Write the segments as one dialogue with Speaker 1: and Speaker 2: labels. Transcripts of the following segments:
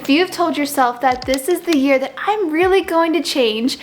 Speaker 1: If you've told yourself that this is the year that I'm really going to change,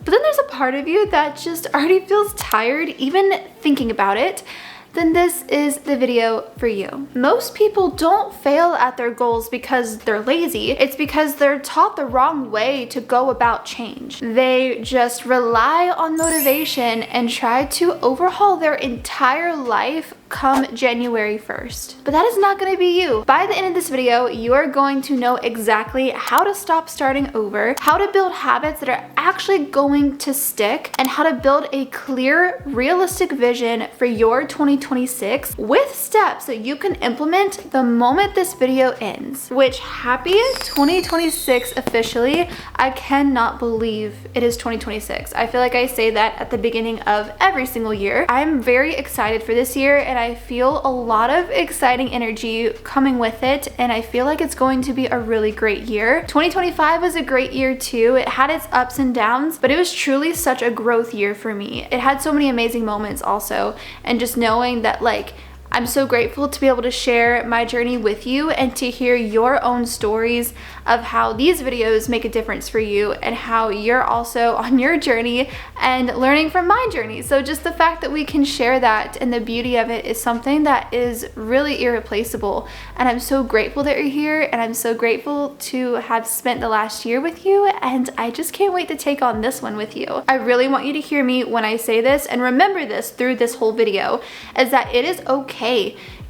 Speaker 1: but then there's a part of you that just already feels tired even thinking about it, then this is the video for you. Most people don't fail at their goals because they're lazy. It's because they're taught the wrong way to go about change. They just rely on motivation and try to overhaul their entire life come January 1st. But that is not going to be you. By the end of this video, you are going to know exactly how to stop starting over, how to build habits that are actually going to stick, and how to build a clear, realistic vision for your 2026 with steps that you can implement the moment this video ends. Which, happy 2026 officially. I cannot believe it is 2026. I feel like I say that at the beginning of every single year. I'm very excited for this year, and I feel a lot of exciting energy coming with it, and I feel like it's going to be a really great year. 2025 was a great year too. It had its ups and downs, but it was truly such a growth year for me. It had so many amazing moments also, and just knowing that, like, I'm so grateful to be able to share my journey with you and to hear your own stories of how these videos make a difference for you and how you're also on your journey and learning from my journey. So just the fact that we can share that and the beauty of it is something that is really irreplaceable. And I'm so grateful that you're here, and I'm so grateful to have spent the last year with you, and I just can't wait to take on this one with you. I really want you to hear me when I say this, and remember this through this whole video, is that it is okay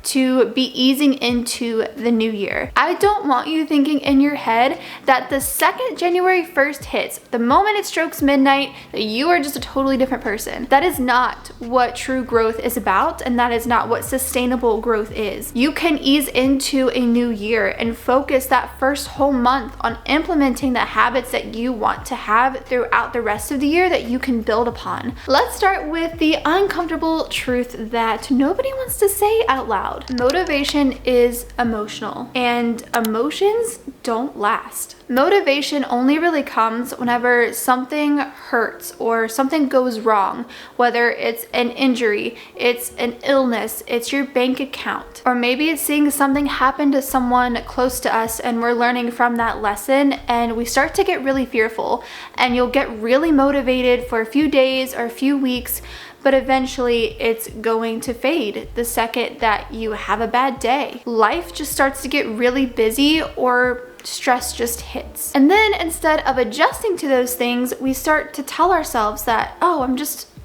Speaker 1: to be easing into the new year. I don't want you thinking in your head that the second January 1st hits, the moment it strokes midnight, that you are just a totally different person. That is not what true growth is about, and that is not what sustainable growth is. You can ease into a new year and focus that first whole month on implementing the habits that you want to have throughout the rest of the year that you can build upon. Let's start with the uncomfortable truth that nobody wants to say out loud. Motivation is emotional, and emotions don't last. Motivation only really comes whenever something hurts or something goes wrong, whether it's an injury, it's an illness, it's your bank account, or maybe it's seeing something happen to someone close to us and we're learning from that lesson and we start to get really fearful, and you'll get really motivated for a few days or a few weeks, but eventually it's going to fade the second that you have a bad day. Life just starts to get really busy, or stress just hits. And then instead of adjusting to those things, we start to tell ourselves that, oh,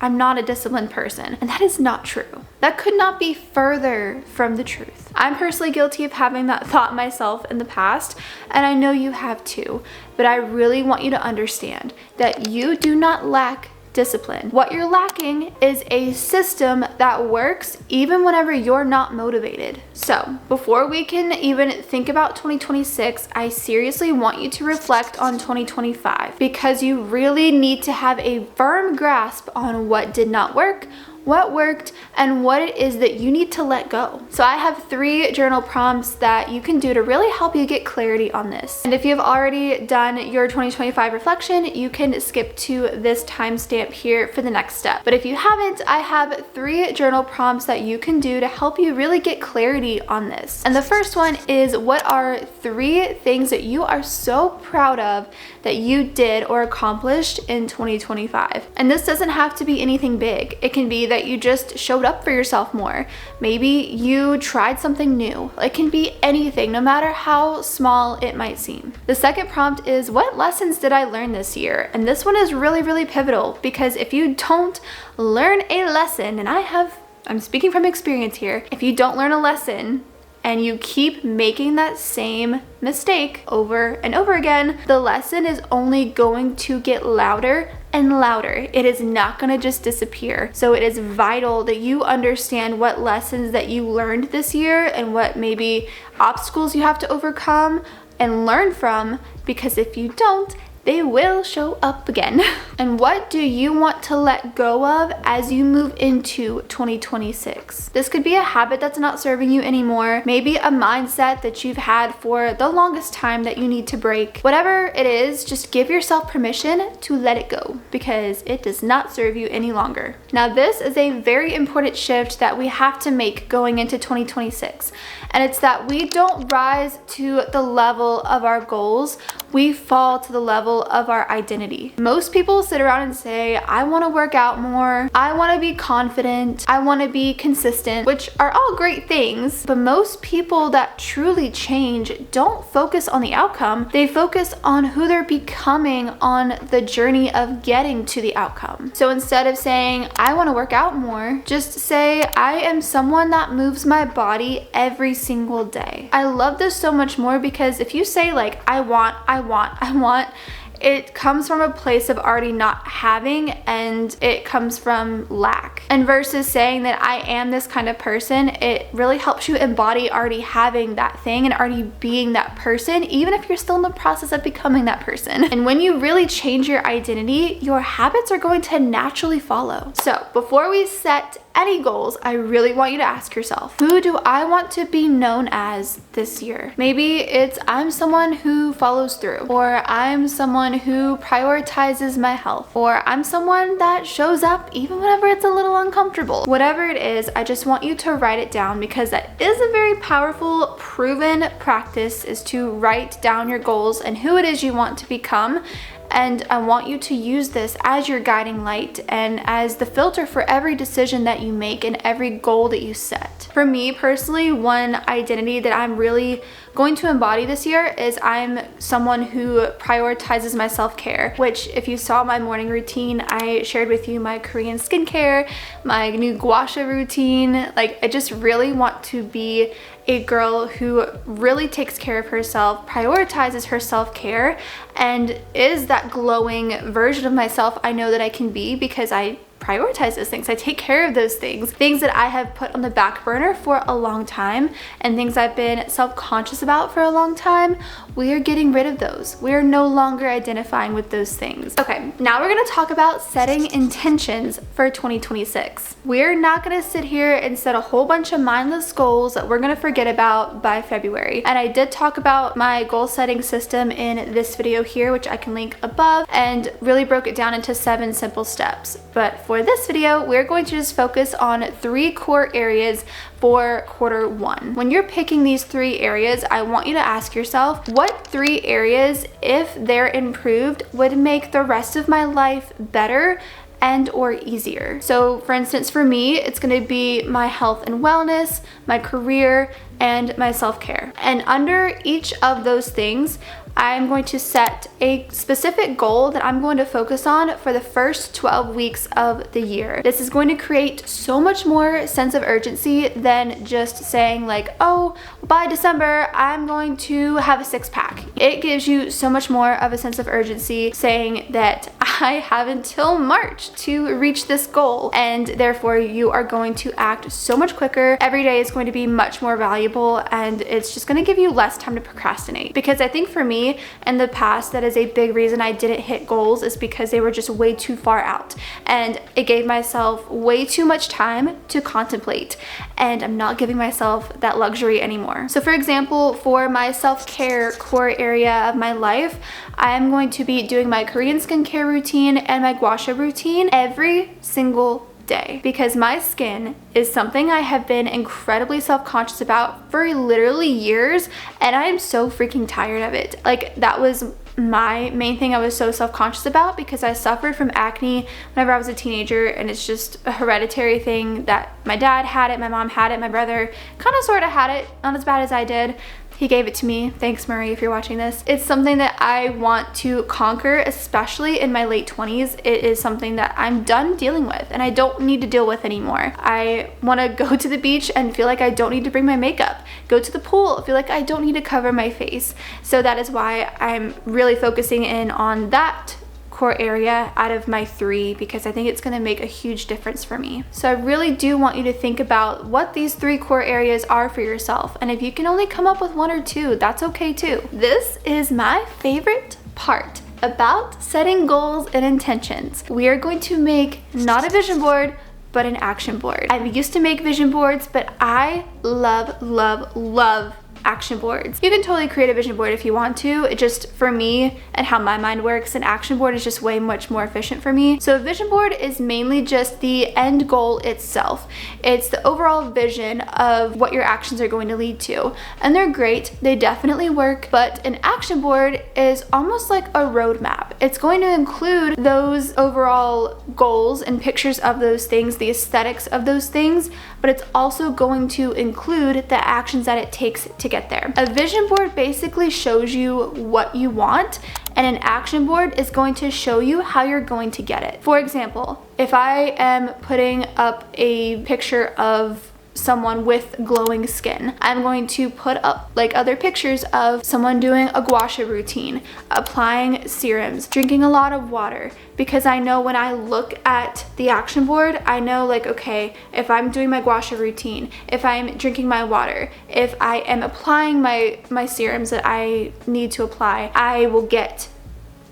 Speaker 1: I'm not a disciplined person. And that is not true. That could not be further from the truth. I'm personally guilty of having that thought myself in the past, and I know you have too. But I really want you to understand that you do not lack discipline. What you're lacking is a system that works even whenever you're not motivated. So before we can even think about 2026, I seriously want you to reflect on 2025, because you really need to have a firm grasp on what did not work, what worked, and what it is that you need to let go. So I have 3 journal prompts that you can do to really help you get clarity on this. And if you've already done your 2025 reflection, you can skip to this timestamp here for the next step. But if you haven't, I have 3 journal prompts that you can do to help you really get clarity on this. And the first one is, what are 3 things that you are so proud of that you did or accomplished in 2025? And this doesn't have to be anything big. It can be that you just showed up for yourself more. Maybe you tried something new. It can be anything, no matter how small it might seem. The second prompt is, what lessons did I learn this year? And this one is really, really pivotal, because if you don't learn a lesson, and I'm speaking from experience here, if you don't learn a lesson and you keep making that same mistake over and over again, the lesson is only going to get louder and louder. It is not going to just disappear. So it is vital that you understand what lessons that you learned this year and what maybe obstacles you have to overcome and learn from, because if you don't, they will show up again. And what do you want to let go of as you move into 2026? This could be a habit that's not serving you anymore, maybe a mindset that you've had for the longest time that you need to break. Whatever it is, just give yourself permission to let it go because it does not serve you any longer. Now, this is a very important shift that we have to make going into 2026, and it's that we don't rise to the level of our goals, we fall to the level of our identity. Most people sit around and say, I want to work out more, I want to be confident, I want to be consistent, which are all great things, but most people that truly change don't focus on the outcome, they focus on who they're becoming on the journey of getting to the outcome. So instead of saying, I want to work out more, just say, I am someone that moves my body every single day. I love this so much more because if you say like, I want, it comes from a place of already not having, and it comes from lack. And versus saying that I am this kind of person, it really helps you embody already having that thing and already being that person, even if you're still in the process of becoming that person. And when you really change your identity, your habits are going to naturally follow. So before we set any goals, I really want you to ask yourself, who do I want to be known as this year? Maybe it's I'm someone who follows through, or I'm someone who prioritizes my health, or I'm someone that shows up even whenever it's a little uncomfortable. Whatever it is, I just want you to write it down because that is a very powerful, proven practice, is to write down your goals and who it is you want to become. And I want you to use this as your guiding light and as the filter for every decision that you make and every goal that you set. For me personally, one identity that I'm really going to embody this year is I'm someone who prioritizes my self-care, which if you saw my morning routine, I shared with you my Korean skincare, my new gua sha routine. Like, I just really want to be a girl who really takes care of herself, prioritizes her self-care, and is that glowing version of myself I know that I can be because I prioritize those things. I take care of those things that I have put on the back burner for a long time and things I've been self-conscious about for a long time. We are getting rid of those. We are no longer identifying with those things. Okay, now we're gonna talk about setting intentions for 2026. We're not gonna sit here and set a whole bunch of mindless goals that we're gonna forget about by February. And I did talk about my goal setting system in this video here, which I can link above, and really broke it down into 7 simple steps. But for this video, we're going to just focus on 3 core areas for quarter 1. When you're picking these 3 areas, I want you to ask yourself, what 3 areas, if they're improved, would make the rest of my life better and or easier? So for instance, for me, it's going to be my health and wellness, my career, and my self-care. And under each of those things, I'm going to set a specific goal that I'm going to focus on for the first 12 weeks of the year. This is going to create so much more sense of urgency than just saying like, oh, by December, I'm going to have a 6-pack. It gives you so much more of a sense of urgency saying that I have until March to reach this goal, and therefore you are going to act so much quicker. Every day is going to be much more valuable, and it's just going to give you less time to procrastinate. Because I think for me, in the past, that is a big reason I didn't hit goals, is because they were just way too far out, and it gave myself way too much time to contemplate, and I'm not giving myself that luxury anymore. So for example, for my self-care core area of my life, I'm going to be doing my Korean skincare routine and my gua sha routine every single day, because my skin is something I have been incredibly self-conscious about for literally years, and I am so freaking tired of it. Like, that was my main thing I was so self-conscious about, because I suffered from acne whenever I was a teenager, and it's just a hereditary thing that my dad had it, my mom had it, my brother kind of sort of had it, not as bad as I did. He gave it to me. Thanks, Murray, if you're watching this. It's something that I want to conquer, especially in my late 20s. It is something that I'm done dealing with and I don't need to deal with anymore. I want to go to the beach and feel like I don't need to bring my makeup. Go to the pool, feel like I don't need to cover my face. So that is why I'm really focusing in on that core area out of my 3, because I think it's going to make a huge difference for me. So I really do want you to think about what these 3 core areas are for yourself, and if you can only come up with 1 or 2, that's okay too. This is my favorite part about setting goals and intentions. We are going to make not a vision board, but an action board. I used to make vision boards, but I love action boards. You can totally create a vision board if you want to. It just, for me and how my mind works, an action board is just way much more efficient for me. So a vision board is mainly just the end goal itself. It's the overall vision of what your actions are going to lead to. And they're great, they definitely work, but an action board is almost like a roadmap. It's going to include those overall goals and pictures of those things, the aesthetics of those things, but it's also going to include the actions that it takes to get there. A vision board basically shows you what you want, and an action board is going to show you how you're going to get it. For example, if I am putting up a picture of someone with glowing skin, I'm going to put up like other pictures of someone doing a gua sha routine, applying serums, drinking a lot of water, because I know when I look at the action board, I know like, okay, if I'm doing my gua sha routine, if I'm drinking my water, if I am applying my serums that I need to apply, I will get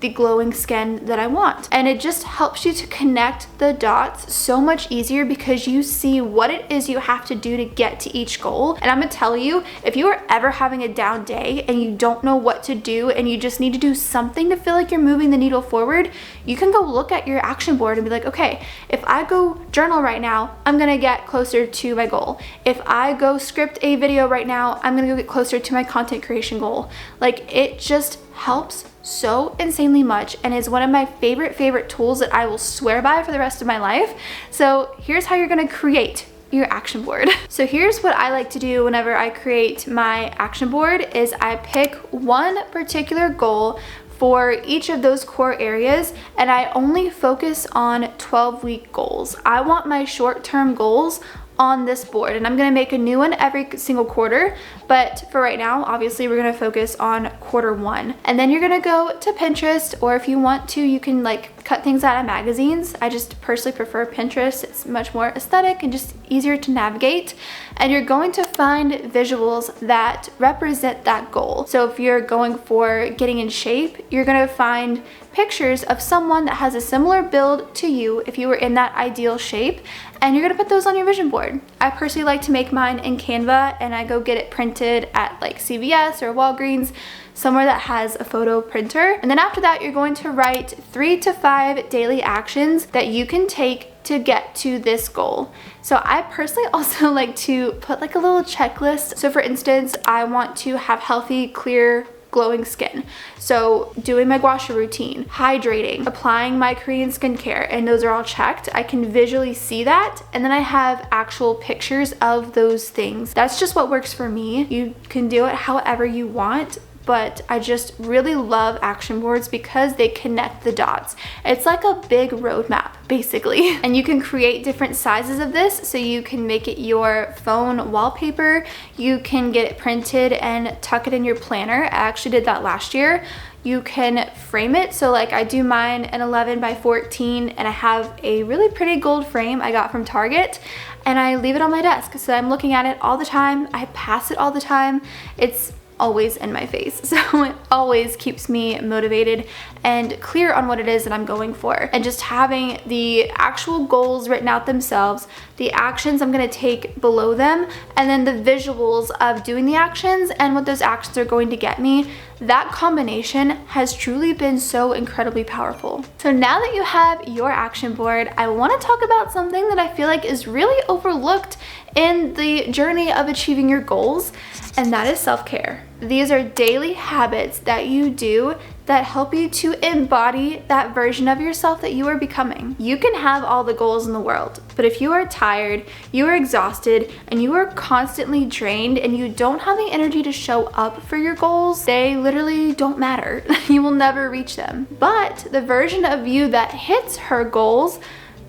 Speaker 1: the glowing skin that I want. And it just helps you to connect the dots so much easier because you see what it is you have to do to get to each goal. And I'm gonna tell you, if you are ever having a down day and you don't know what to do and you just need to do something to feel like you're moving the needle forward, you can go look at your action board and be like, okay, if I go journal right now, I'm gonna get closer to my goal. If I go script a video right now, I'm gonna go get closer to my content creation goal. Like, it just helps so insanely much and is one of my favorite tools that I will swear by for the rest of my life. So here's how you're gonna create your action board. So here's what I like to do whenever I create my action board is I pick one particular goal for each of those core areas, and I only focus on 12-week goals. I want my short-term goals on this board, and I'm gonna make a new one every single quarter, but for right now, obviously we're gonna focus on quarter one. And then you're gonna go to Pinterest, or if you want to, you can like cut things out of magazines. I just personally prefer Pinterest. It's much more aesthetic and just easier to navigate. And you're going to find visuals that represent that goal. So if you're going for getting in shape, you're gonna find pictures of someone that has a similar build to you if you were in that ideal shape, and you're gonna put those on your vision board. I personally like to make mine in Canva, and I go get it printed at like CVS or Walgreens, somewhere that has a photo printer. And then after that, you're going to write 3 to 5 daily actions that you can take to get to this goal. So I personally also like to put like a little checklist. So for instance, I want to have healthy, clear, glowing skin. So doing my gua sha routine, hydrating, applying my Korean skincare, and those are all checked. I can visually see that, and then I have actual pictures of those things. That's just what works for me. You can do it however you want, but I just really love action boards because they connect the dots. It's like a big roadmap, basically. And you can create different sizes of this, so you can make it your phone wallpaper, you can get it printed and tuck it in your planner. I actually did that last year. You can frame it, so like I do mine an 11 by 14, and I have a really pretty gold frame I got from Target, and I leave it on my desk, so I'm looking at it all the time. I pass it all the time. It's always in my face, so it always keeps me motivated and clear on what it is that I'm going for. And just having the actual goals written out themselves, the actions I'm gonna take below them, and then the visuals of doing the actions and what those actions are going to get me, that combination has truly been so incredibly powerful. So now that you have your action board, I want to talk about something that I feel like is really overlooked in the journey of achieving your goals, and that is self-care. These are daily habits that you do that help you to embody that version of yourself that you are becoming. You can have all the goals in the world, but if you are tired, you are exhausted, and you are constantly drained, and you don't have the energy to show up for your goals, they literally don't matter. You will never reach them. But the version of you that hits her goals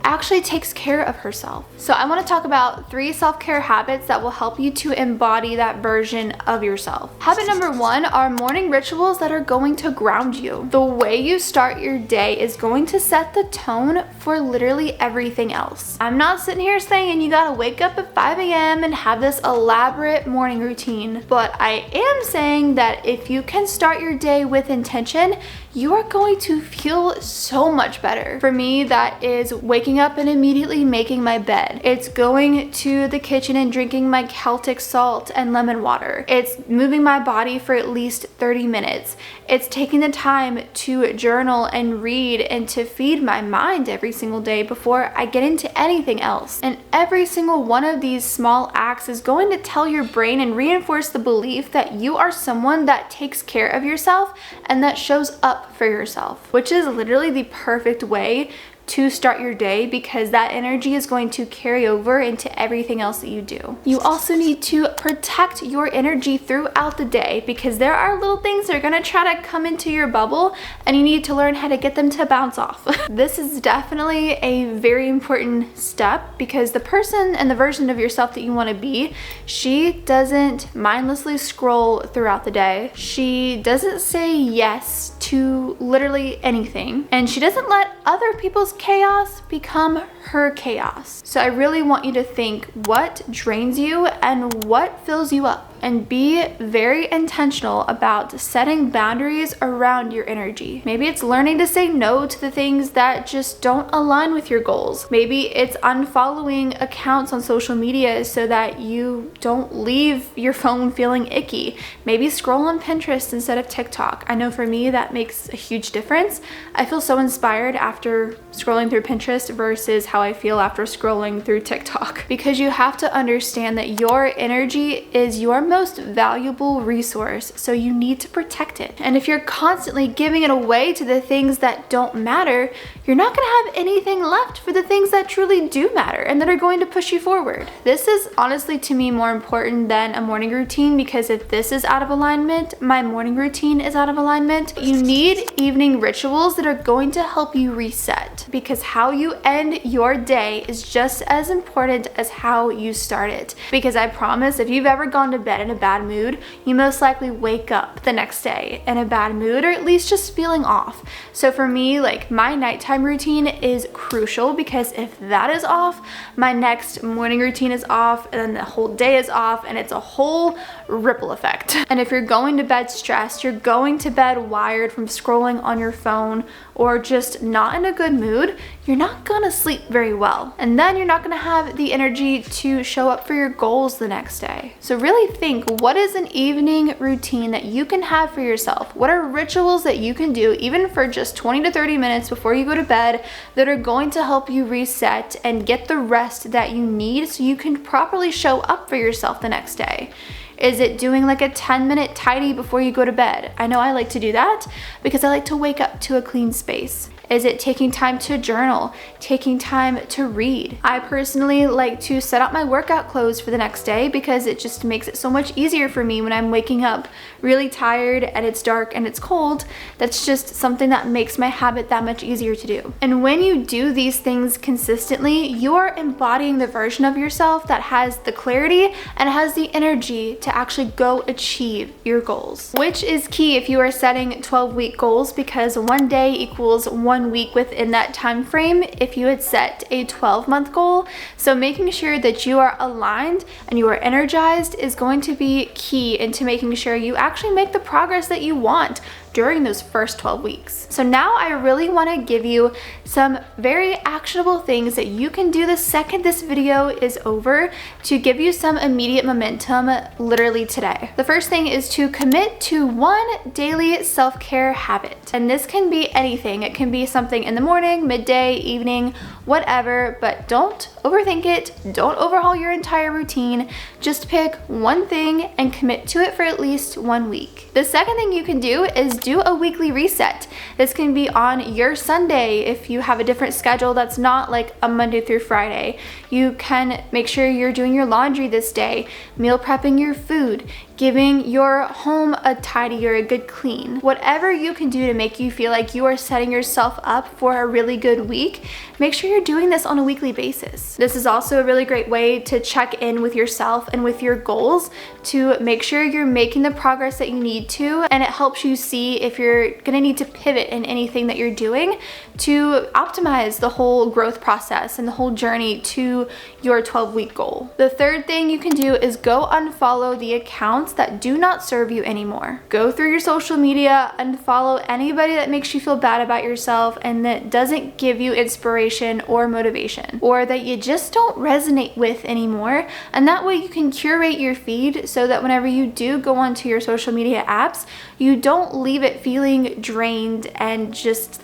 Speaker 1: actually takes care of herself. So I want to talk about 3 self-care habits that will help you to embody that version of yourself. Habit number 1 are morning rituals that are going to ground you. The way you start your day is going to set the tone for literally everything else. I'm not sitting here saying you gotta wake up at 5 a.m. and have this elaborate morning routine, but I am saying that if you can start your day with intention, you are going to feel so much better. For me, that is waking up and immediately making my bed. It's going to the kitchen and drinking my Celtic salt and lemon water. It's moving my body for at least 30 minutes. It's taking the time to journal and read and to feed my mind every single day before I get into anything else. And every single one of these small acts is going to tell your brain and reinforce the belief that you are someone that takes care of yourself and that shows up for yourself, which is literally the perfect way to start your day, because that energy is going to carry over into everything else that you do. You also need to protect your energy throughout the day, because there are little things that are gonna try to come into your bubble and you need to learn how to get them to bounce off. This is definitely a very important step, because the person and the version of yourself that you wanna be, she doesn't mindlessly scroll throughout the day. She doesn't say yes to literally anything, and she doesn't let other people's chaos become her chaos. So I really want you to think what drains you and what fills you up, and be very intentional about setting boundaries around your energy. Maybe it's learning to say no to the things that just don't align with your goals. Maybe it's unfollowing accounts on social media so that you don't leave your phone feeling icky. Maybe scroll on Pinterest instead of TikTok. I know for me that makes a huge difference. I feel so inspired after scrolling through Pinterest versus how I feel after scrolling through TikTok, because you have to understand that your energy is your most valuable resource, so you need to protect it. And if you're constantly giving it away to the things that don't matter, you're not gonna have anything left for the things that truly do matter and that are going to push you forward. This is honestly, to me, more important than a morning routine, because if this is out of alignment, my morning routine is out of alignment. You need evening rituals that are going to help you reset, because how you end your day is just as important as how you start it. Because I promise, if you've ever gone to bed in a bad mood, you most likely wake up the next day in a bad mood, or at least just feeling off. So for me, like, my nighttime routine is crucial, because if that is off, my next morning routine is off, and then the whole day is off, and it's a whole ripple effect. And if you're going to bed stressed, you're going to bed wired from scrolling on your phone, or just not in a good mood, you're not gonna sleep very well. And then you're not gonna have the energy to show up for your goals the next day. So really think, what is an evening routine that you can have for yourself? What are rituals that you can do, even for just 20 to 30 minutes before you go to bed, that are going to help you reset and get the rest that you need so you can properly show up for yourself the next day? Is it doing like a 10-minute tidy before you go to bed? I know I like to do that because I like to wake up to a clean space. Is it taking time to journal, taking time to read? I personally like to set out my workout clothes for the next day, because it just makes it so much easier for me when I'm waking up really tired and it's dark and it's cold. That's just something that makes my habit that much easier to do. And when you do these things consistently, you're embodying the version of yourself that has the clarity and has the energy to actually go achieve your goals, which is key if you are setting 12-week goals, because one day equals 1 week within that time frame if you had set a 12-month goal. So making sure that you are aligned and you are energized is going to be key into making sure you actually make the progress that you want during those first 12 weeks. So now I really want to give you some very actionable things that you can do the second this video is over to give you some immediate momentum literally today. The first thing is to commit to one daily self-care habit. And this can be anything. It can be something in the morning, midday, evening, whatever, but don't overthink it. Don't overhaul your entire routine. Just pick one thing and commit to it for at least 1 week. The second thing you can do is do a weekly reset. This can be on your Sunday if you have a different schedule that's not like a Monday through Friday. You can make sure you're doing your laundry this day, meal prepping your food, giving your home a tidy or a good clean. Whatever you can do to make you feel like you are setting yourself up for a really good week, make sure you're doing this on a weekly basis. This is also a really great way to check in with yourself and with your goals to make sure you're making the progress that you need to, and it helps you see if you're gonna need to pivot in anything that you're doing to optimize the whole growth process and the whole journey to your 12-week goal. The third thing you can do is go unfollow the accounts that do not serve you anymore. Go through your social media, unfollow anybody that makes you feel bad about yourself and that doesn't give you inspiration or motivation, or that you just don't resonate with anymore. And that way you can curate your feed so that whenever you do go onto your social media apps, you don't leave it feeling drained and just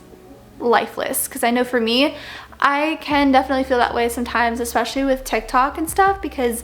Speaker 1: lifeless. Because I know for me, I can definitely feel that way sometimes, especially with TikTok and stuff, because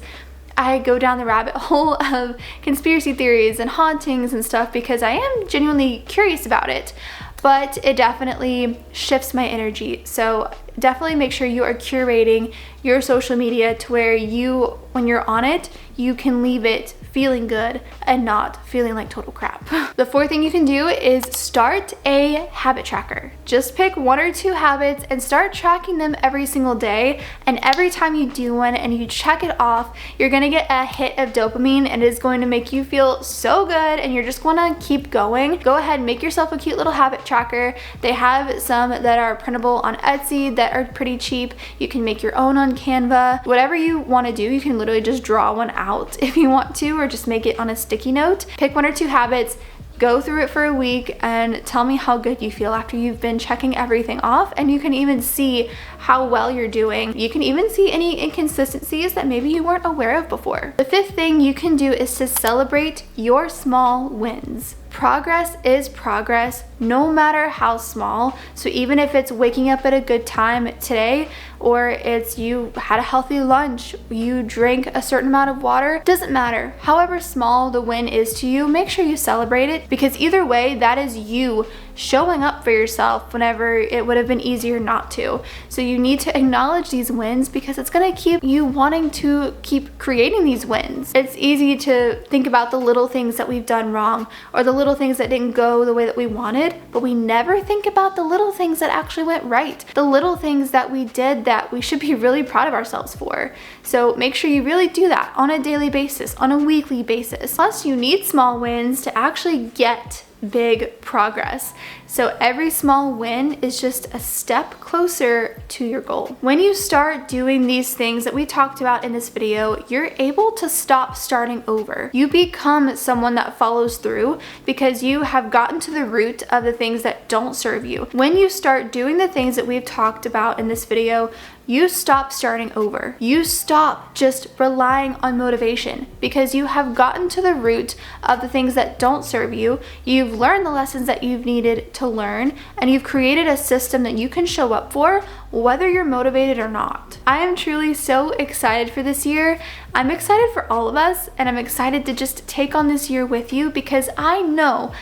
Speaker 1: I go down the rabbit hole of conspiracy theories and hauntings and stuff because I am genuinely curious about it, but it definitely shifts my energy. So definitely make sure you are curating your social media to where you, when you're on it, you can leave it feeling good and not feeling like total crap. The fourth thing you can do is start a habit tracker. Just pick 1 or 2 habits and start tracking them every single day. And every time you do one and you check it off, you're gonna get a hit of dopamine and it is going to make you feel so good and you're just gonna keep going. Go ahead and make yourself a cute little habit tracker. They have some that are printable on Etsy that are pretty cheap. You can make your own on Canva. Whatever you wanna do, you can literally just draw one out if you want to, or just make it on a sticky note. Pick 1 or 2 habits, go through it for a week, and tell me how good you feel after you've been checking everything off. And you can even see how well you're doing. You can even see any inconsistencies that maybe you weren't aware of before. The fifth thing you can do is to celebrate your small wins. Progress is progress, no matter how small. So even if it's waking up at a good time today, or it's you had a healthy lunch, you drank a certain amount of water, doesn't matter. However small the win is to you, make sure you celebrate it, because either way, that is you showing up for yourself whenever it would have been easier not to. So you need to acknowledge these wins because it's gonna keep you wanting to keep creating these wins. It's easy to think about the little things that we've done wrong or the little things that didn't go the way that we wanted, but we never think about the little things that actually went right, the little things that we did that we should be really proud of ourselves for. So make sure you really do that on a daily basis, on a weekly basis. Plus, you need small wins to actually get big progress. So every small win is just a step closer to your goal. When you start doing these things that we talked about in this video, you're able to stop starting over. You become someone that follows through because you have gotten to the root of the things that don't serve you. When you start doing the things that we've talked about in this video, you stop starting over. You stop just relying on motivation because you have gotten to the root of the things that don't serve you. You've learned the lessons that you've needed to learn, and you've created a system that you can show up for whether you're motivated or not. I am truly so excited for this year. I'm excited for all of us, and I'm excited to just take on this year with you because I know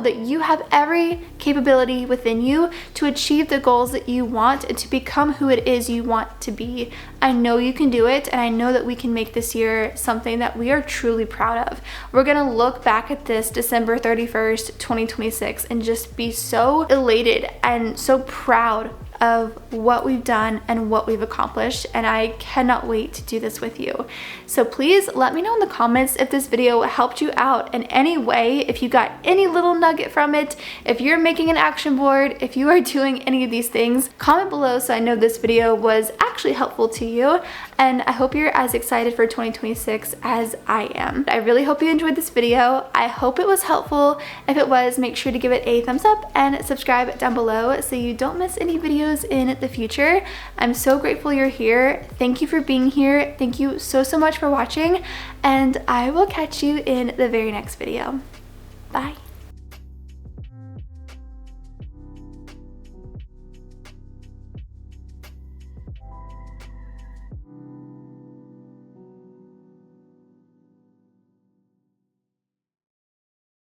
Speaker 1: that you have every capability within you to achieve the goals that you want and to become who it is you want to be. I know you can do it, and I know that we can make this year something that we are truly proud of. We're gonna look back at this December 31st, 2026 and just be so elated and so proud of what we've done and what we've accomplished, and I cannot wait to do this with you. So please let me know in the comments if this video helped you out in any way, if you got any little nugget from it, if you're making an action board, if you are doing any of these things. Comment below so I know this video was actually helpful to you, and I hope you're as excited for 2026 as I am. I really hope you enjoyed this video. I hope it was helpful. If it was, make sure to give it a thumbs up and subscribe down below so you don't miss any videos in the future. I'm so grateful you're here. Thank you for being here. Thank you so much for watching, and I will catch you in the very next video. Bye.